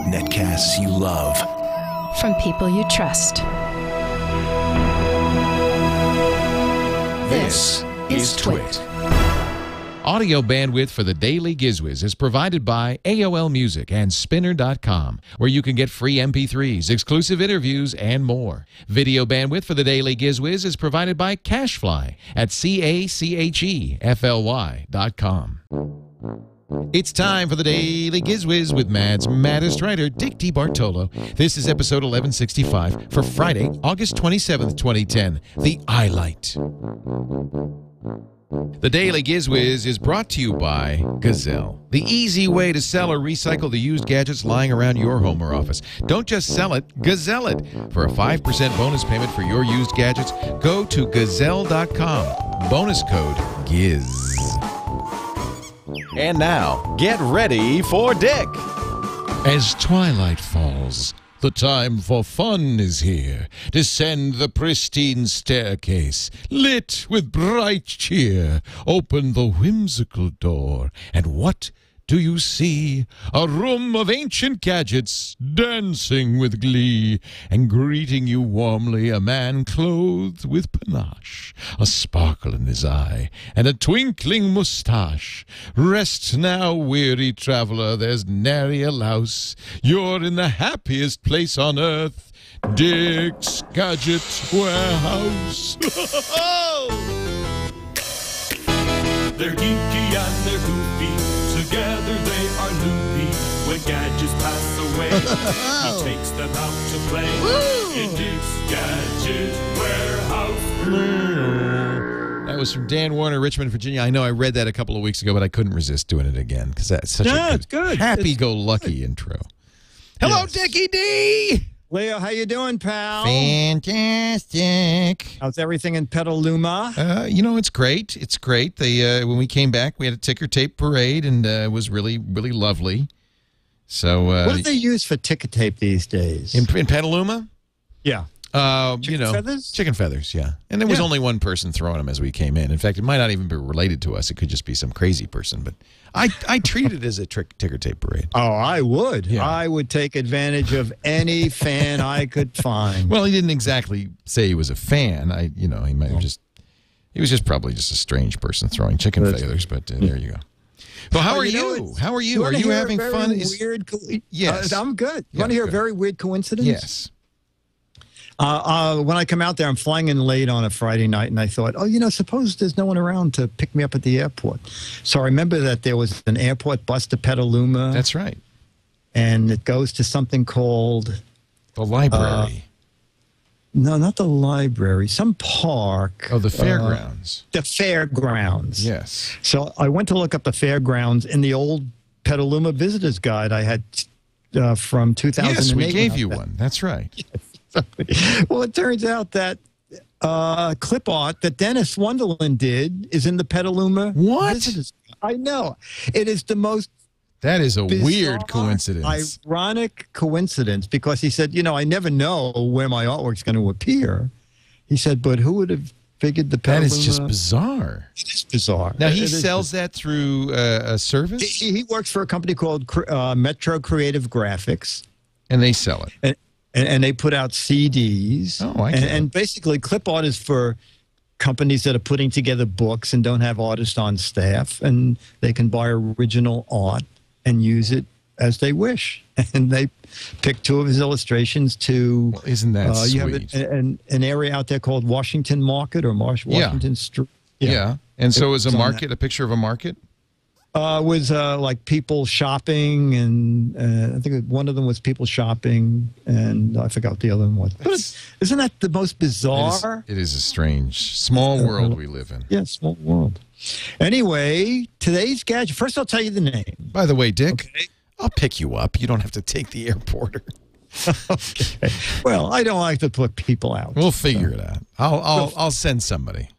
Netcasts you love. From people you trust. This is TWiT. Audio bandwidth for the Daily GizWiz is provided by AOL Music and Spinner.com, where you can get free MP3s, exclusive interviews, and more. Video bandwidth for the Daily GizWiz is provided by CacheFly at CacheFly.com. It's time for the Daily GizWiz with Mad's maddest writer, Dick DeBartolo. This is episode 1165 for Friday, August 27th, 2010, the Eyelite. The Daily GizWiz is brought to you by Gazelle, the easy way to sell or recycle the used gadgets lying around your home or office. Don't just sell it, Gazelle it. For a 5% bonus payment for your used gadgets, go to Gazelle.com. Bonus code GIZ. And now, get ready for Dick. As twilight falls, the time for fun is here. Descend the pristine staircase, lit with bright cheer. Open the whimsical door, and what do you see? A room of ancient gadgets, dancing with glee, and greeting you warmly, a man clothed with panache, a sparkle in his eye, and a twinkling moustache. Rest now, weary traveler, there's nary a louse. You're in the happiest place on earth, Dick's Gadget Warehouse. They're geeky and they're goofy. Together they are loopy. When gadgets pass away, he takes them out to play. In Dick's Gadget Warehouse. That was from Dan Warner, Richmond, Virginia. I know I read that a couple of weeks ago, but I couldn't resist doing it again because that's such a good. happy-go-lucky intro. Hello, Yes. Dickie D! Leo, how you doing, pal? Fantastic. How's everything in Petaluma? It's great. It's great. They when we came back, we had a ticker tape parade, and it was really, really lovely. So, what do they use for ticker tape these days? in Petaluma? Yeah. Chicken feathers? Chicken feathers, yeah. And there was only one person throwing them as we came in. In fact, it might not even be related to us. It could just be some crazy person. But I treat it as a ticker tape parade. Oh, I would. Yeah. I would take advantage of any fan I could find. Well, he didn't exactly say he was a fan. He might have he was just probably just a strange person throwing chicken feathers. But there you go. Well, how are you? How are you? Are you having fun? Yes, I'm good. You want to hear a very weird coincidence? Yes. When I come out there, I'm flying in late on a Friday night, and I thought, suppose there's no one around to pick me up at the airport. So I remember that there was an airport bus to Petaluma. That's right. And it goes to something called... The library. No, not the library. Some park. Oh, the fairgrounds. The fairgrounds. Yes. So I went to look up the fairgrounds in the old Petaluma Visitor's Guide I had from 2008. Yes, we gave you one. That's right. Well, it turns out that clip art that Dennis Wonderland did is in the Petaluma. What? I know. It is the most That is a bizarre, weird coincidence. Ironic coincidence, because he said, I never know where my artwork's going to appear. He said, but who would have figured the Petaluma? That is just bizarre. It is bizarre. Now, he sells that through a service? He works for a company called Metro Creative Graphics. And they sell it. And they put out CDs. Oh, I get it. And basically, clip art is for companies that are putting together books and don't have artists on staff, and they can buy original art and use it as they wish. And they pick two of his illustrations to... Well, isn't that sweet? You have an area out there called Washington Market or Washington Street. Yeah. And so is a market, a picture of a market? Was like people shopping, and I think one of them was people shopping, and I forgot what the other one was. But isn't that the most bizarre? It is a strange, small world we live in. Yeah, small world. Anyway, today's gadget. First, I'll tell you the name. By the way, Dick, I'll pick you up. You don't have to take the airporter. Okay. Well, I don't like to put people out. We'll figure it out. I'll send somebody.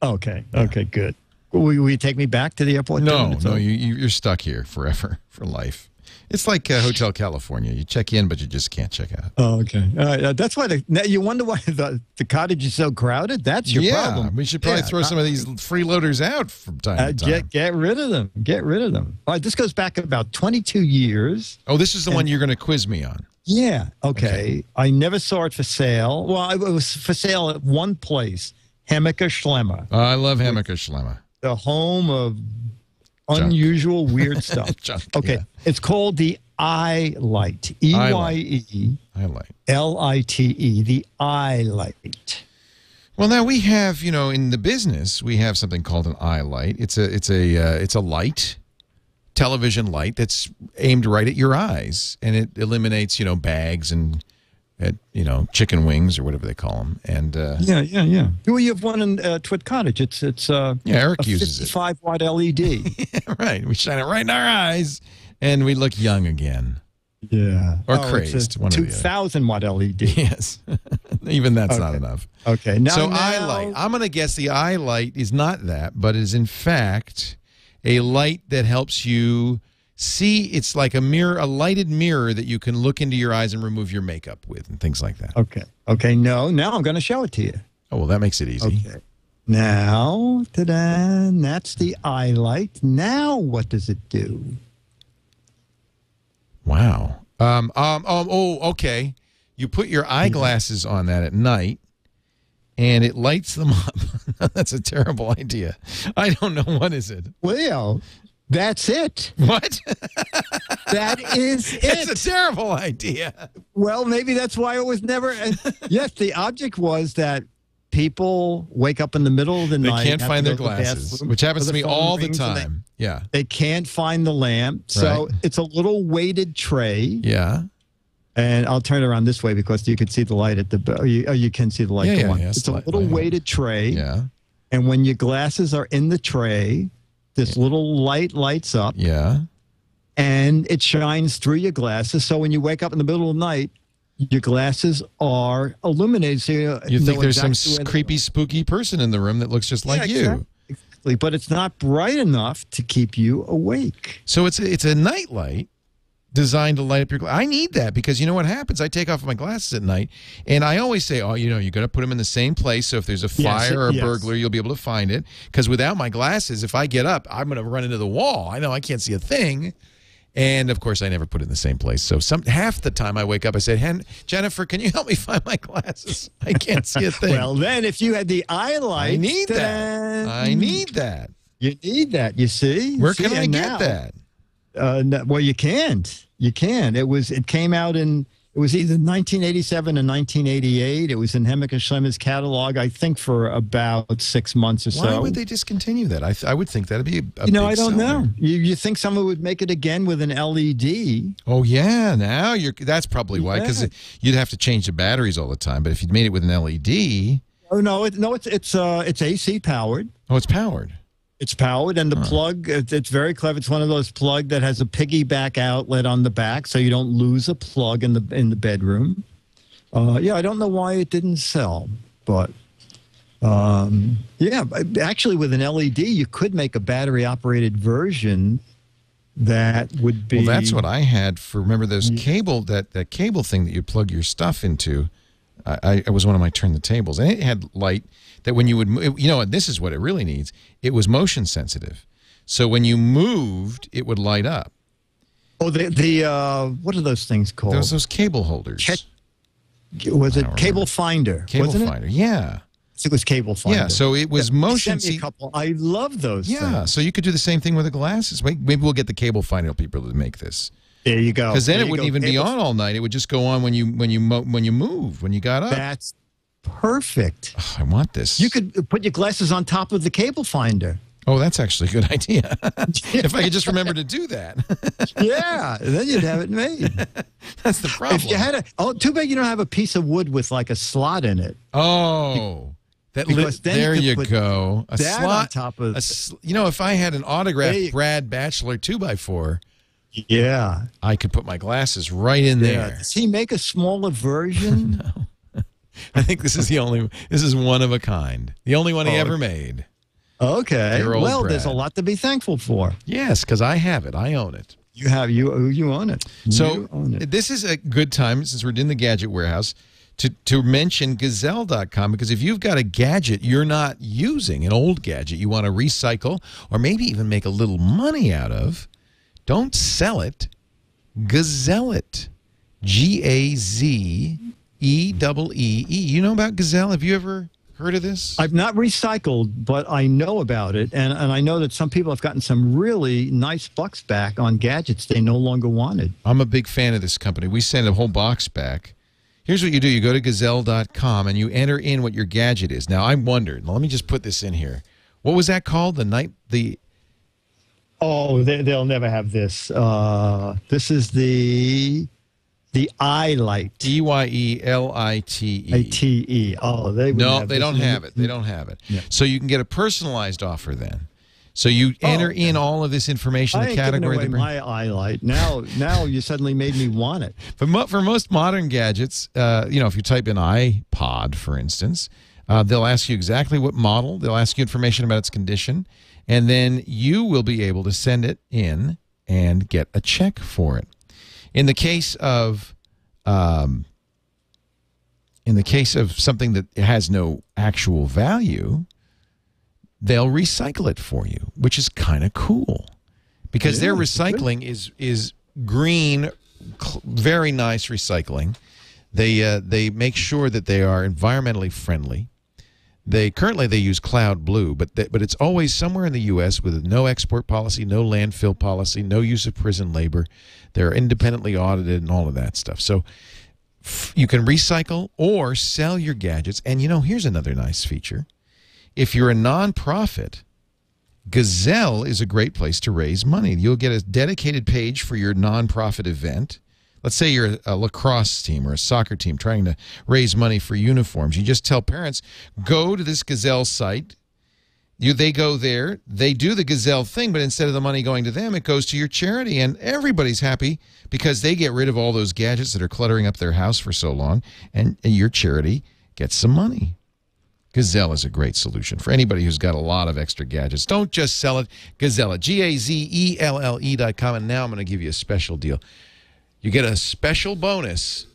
Okay. Okay, good. Will you take me back to the airport? No, you're stuck here forever, for life. It's like Hotel California. You check in, but you just can't check out. Oh, okay. That's why you wonder why the cottage is so crowded. That's your problem. We should probably throw some of these freeloaders out from time to time. Get rid of them. Get rid of them. All right, this goes back about 22 years. Oh, this is the one you're going to quiz me on. Yeah. Okay. I never saw it for sale. Well, it was for sale at one place, Hemmeke Schlemmer. Oh, I love Hemmeke Schlemmer. The home of unusual, weird stuff. Junk, okay. yeah. It's called the Eyelite. EYE. Eyelite. LITE. The Eyelite. Well, now we have, in the business, we have something called an Eyelite. It's a light, television light that's aimed right at your eyes, and it eliminates, bags and chicken wings or whatever they call them. And yeah. Well, you have one in TWiT Cottage. It's Eric uses it. 55-watt LED. Yeah, right. We shine it right in our eyes, and we look young again. Yeah. Or crazed. It's a one 2,000-watt LED. Yes. Even that's not enough. Okay. So Eyelite. I'm going to guess the Eyelite is not that, but is in fact a light that helps you see. It's like a mirror, a lighted mirror that you can look into your eyes and remove your makeup with and things like that. Okay. Okay. No. Now I'm going to show it to you. Oh, well, that makes it easy. Okay. Now, ta-da, that's the Eyelite. Now, what does it do? Wow. Okay. You put your eyeglasses on that at night, and it lights them up. That's a terrible idea. I don't know. What is it? Well, that's it. What? That is it. It's a terrible idea. Well, maybe that's why it was never. Yes, the object was that people wake up in the middle of the night. They can't find their glasses, which happens to me all the time. Yeah. They can't find the lamp. So it's a little weighted tray. Yeah. And I'll turn it around this way because you can see the light at the you can see the light. Yeah, it's a little weighted tray. Yeah. And when your glasses are in the tray, this little light lights up. Yeah. And it shines through your glasses. So when you wake up in the middle of the night, your glasses are illuminated. So you think there's some creepy, spooky person in the room that looks just like you. Exactly. But it's not bright enough to keep you awake. So it's a night light designed to light up your glasses. I need that because you know what happens? I take off my glasses at night, and I always say, you got to put them in the same place. So if there's a fire or a burglar, you'll be able to find it. Because without my glasses, if I get up, I'm going to run into the wall. I know I can't see a thing. And, of course, I never put it in the same place. So half the time I wake up, I say, Jennifer, can you help me find my glasses? I can't see a thing. Well, then, if you had the Eyelite... I need that. I need that. You need that, you see? Where can I get that? Well, you can't. You can. It came out in... It was either 1987 and 1988. It was in Hemmeke Schlemmer's catalog, I think, for about 6 months or so. Why would they discontinue that? I would think that'd be a big I don't seller. know. You think someone would make it again with an LED? Oh yeah, now that's probably why, because you'd have to change the batteries all the time. But if you'd made it with an LED, it's AC powered. Oh, it's powered. It's powered, and the plug, it's very clever. It's one of those plug that has a piggyback outlet on the back, so you don't lose a plug in the bedroom. I don't know why it didn't sell, but actually with an LED, you could make a battery-operated version that would be... Well, that's what I had for, remember those cable, that cable thing that you plug your stuff into. It was one of my turn the tables, and it had light that when you would, and this is what it really needs. It was motion sensitive, so when you moved, it would light up. Oh, what are those things called? Those cable holders. Was it Cable Finder? Cable Finder, yeah. It was Cable Finder. Yeah, so it was motion. Sent me a couple. I love those. Yeah, things. so you could do the same thing with the glasses. Maybe we'll get the Cable Finder people to make this. There you go. Because then it wouldn't even be on all night. It would just go on when you moved, when you got up. That's perfect. Oh, I want this. You could put your glasses on top of the Cable Finder. Oh, that's actually a good idea. If I could just remember to do that. Yeah, then you'd have it made. That's the problem. If you had too bad you don't have a piece of wood with like a slot in it. Oh. There you go. A slot on top of. If I had an autographed Brad Batchelor 2x4. Yeah. I could put my glasses right in there. Does he make a smaller version? No. I think this is one of a kind. The only one he ever made. Okay. Well, Brad. There's a lot to be thankful for. Yes, because I have it. I own it. You own it. So You own it. this is a good time, since we're in the gadget warehouse, to mention Gazelle.com, because if you've got a gadget you're not using, an old gadget you want to recycle or maybe even make a little money out of, don't sell it. Gazelle it. Gazeeee. You know about Gazelle? Have you ever heard of this? I've not recycled, but I know about it, and I know that some people have gotten some really nice bucks back on gadgets they no longer wanted. I'm a big fan of this company. We send a whole box back. Here's what you do. You go to Gazelle.com and you enter in what your gadget is. Now, I wondered. Let me just put this in here. What was that called? Oh, they'll never have this. This is the Eyelite. Eyelite. A-T-E. Oh, they wouldn't have they this. don't have it. They don't have it. Yeah. So you can get a personalized offer then. So you enter in all of this information, I the ain't category. giving away my Eyelite. Now you suddenly made me want it. But for most modern gadgets, if you type in iPod, for instance, they'll ask you exactly what model. They'll ask you information about its condition, and then you will be able to send it in and get a check for it. In the case of something that has no actual value, they'll recycle it for you, which is kind of cool, because their recycling is green, very nice recycling. They make sure that they are environmentally friendly. Currently they use Cloud Blue, but it's always somewhere in the U.S. with no export policy, no landfill policy, no use of prison labor. They're independently audited and all of that stuff. So you can recycle or sell your gadgets. And, here's another nice feature. If you're a nonprofit, Gazelle is a great place to raise money. You'll get a dedicated page for your nonprofit event. Let's say you're a lacrosse team or a soccer team trying to raise money for uniforms. You just tell parents, go to this Gazelle site. They go there. They do the Gazelle thing, but instead of the money going to them, it goes to your charity. And everybody's happy because they get rid of all those gadgets that are cluttering up their house for so long, and your charity gets some money. Gazelle is a great solution for anybody who's got a lot of extra gadgets. Don't just sell it. Gazelle, GAZELLE.com. And now I'm going to give you a special deal. You get a special bonus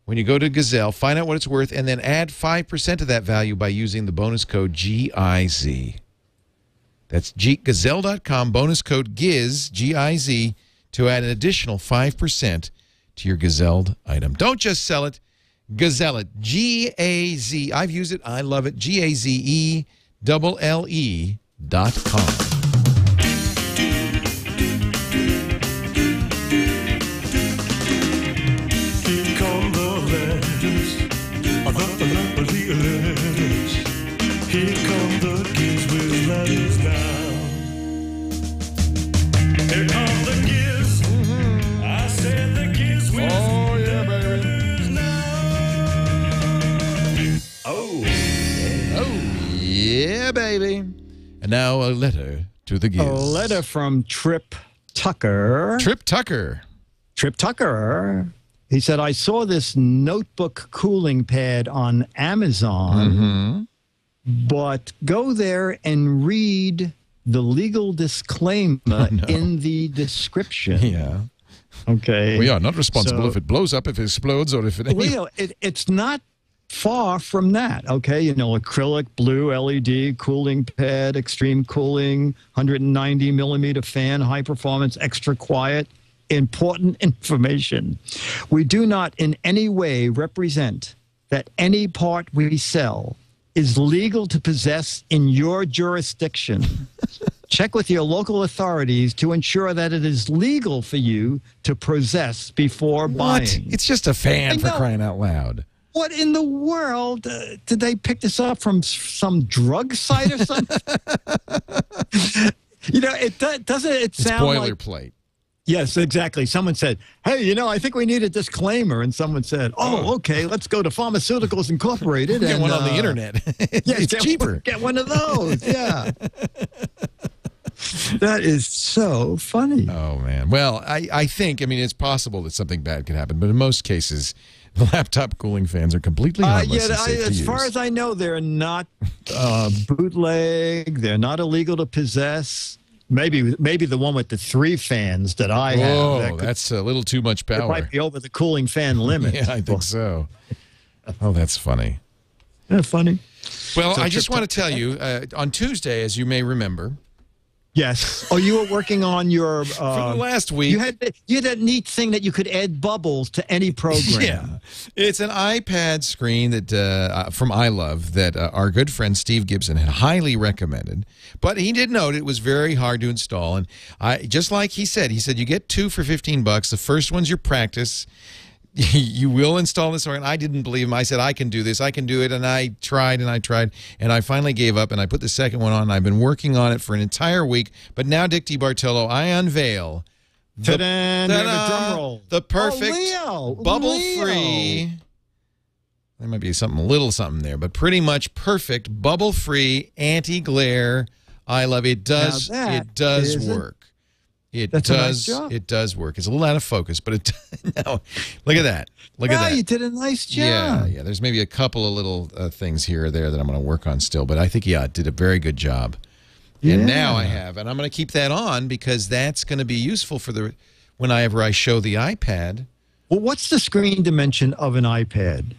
when you go to Gazelle, find out what it's worth, and then add 5% of that value by using the bonus code GIZ. That's Gazelle.com, bonus code GIZ, G-I-Z, to add an additional 5% to your Gazelle item. Don't just sell it. Gazelle it. G-A-Z. I've used it. I love it. GAZELLE.com. Here come the Giz Wiz letters now. Here come the Giz. I said the Giz Wiz letters now. Oh, yeah, baby. And now a letter to the Giz. A letter from Trip Tucker. Trip Tucker. Trip Tucker. He said, I saw this notebook cooling pad on Amazon, but go there and read the legal disclaimer in the description. Yeah. Okay. We are not responsible if it blows up, if it explodes, or if it... Well, it's not far from that, okay? Acrylic, blue, LED, cooling pad, extreme cooling, 190 millimeter fan, high performance, extra quiet. Important information. We do not in any way represent that any part we sell is legal to possess in your jurisdiction. Check with your local authorities to ensure that it is legal for you to possess before buying. It's just a fan, for crying out loud. What in the world? Did they pick this up from some drug site or something? It doesn't. It sounds like boilerplate. Yes, exactly. Someone said, hey, I think we need a disclaimer. And someone said, oh, okay, let's go to Pharmaceuticals Incorporated. Get and one on the internet. It's cheaper. Get one of those, yeah. That is so funny. Oh, man. Well, I think, it's possible that something bad could happen, but in most cases, the laptop cooling fans are completely harmless and safe to as use. far as I know, they're not bootleg. They're not illegal to possess. Maybe the one with the 3 fans that I have. Oh, that's a little too much power. It might be over the cooling fan limit. Yeah, I think so. Oh, that's funny. Isn't that funny? Well, So I just want to tell you, on Tuesday, as you may remember. Yes. Oh, you were working on your... from last week. You had that neat thing that you could add bubbles to any program. Yeah. It's an iPad screen that from iLove that our good friend Steve Gibson had highly recommended. But he did note it was very hard to install. And just like he said, you get 2 for $15. The first one's your practice. You will install this, and I didn't believe him. I said, I can do this, I can do it, and I tried, and I finally gave up, and I put the second one on, and I've been working on it for an entire week, but now, Dick DeBartolo, I unveil the drum roll. The perfect bubble-free, there might be a little something there, but pretty much perfect bubble-free, anti-glare iLove. It does work. It does work. It's a little out of focus, but no, look at that. Look at that. You did a nice job. Yeah. There's maybe a couple of little things here or there that I'm going to work on still, but I think, it did a very good job. Yeah. And now I have, and I'm going to keep that on because that's going to be useful for whenever I show the iPad. Well, what's the screen dimension of an iPad?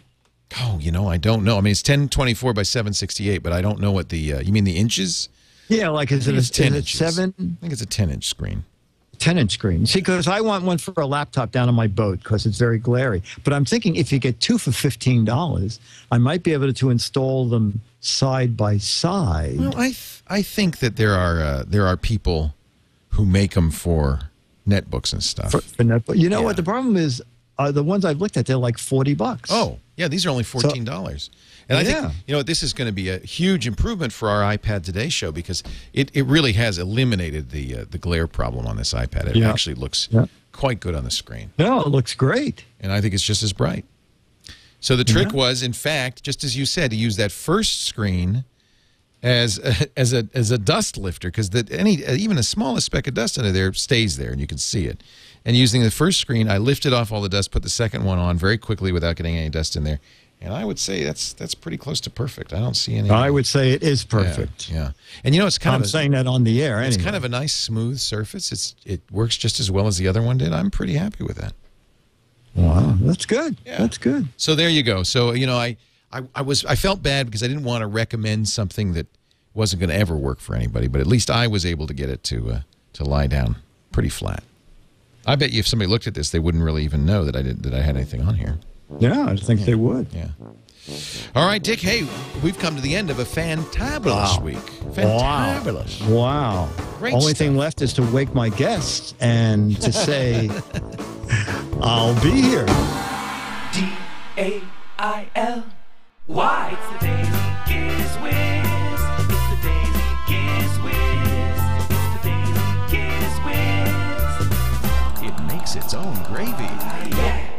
Oh, I don't know. I mean, it's 1024 by 768, but I don't know what the, you mean the inches? Yeah, like is it 10 inches? 7? I think it's a 10-inch screen. 10-inch screen. See, because I want one for a laptop down on my boat because it's very glary. But I'm thinking if you get 2 for $15, I might be able to install them side by side. Well, I think that there are people who make them for netbooks and stuff. For netbook. You know what? The problem is the ones I've looked at, they're like $40. Oh, yeah, these are only $14. And I think, this is going to be a huge improvement for our iPad Today show because it really has eliminated the glare problem on this iPad. It actually looks quite good on the screen. No, it looks great. And I think it's just as bright. So the trick was, in fact, just as you said, to use that first screen as a dust lifter because even the smallest speck of dust under there stays there and you can see it. And using the first screen, I lifted off all the dust, put the second one on very quickly without getting any dust in there. And I would say that's pretty close to perfect. I don't see any. I would say it is perfect. Yeah. And it's kind of. I'm saying that on the air. Anyway. It's kind of a nice smooth surface. It works just as well as the other one did. I'm pretty happy with that. Wow, that's good. Yeah. That's good. So there you go. So I felt bad because I didn't want to recommend something that wasn't going to ever work for anybody, but at least I was able to get it to lie down pretty flat. I bet you if somebody looked at this, they wouldn't really even know that I had anything on here. Yeah, I think they would. Yeah. All right, Dick. Hey, we've come to the end of a fantabulous week. Fantabulous. Wow. Great Only stuff. thing left is to wake my guests and to say, I'll be here. DAIL. Why? It's the Daily Giz Wiz. It's the Daily Giz Wiz. It's the Daily Giz Wiz. It makes its own gravy. Yeah.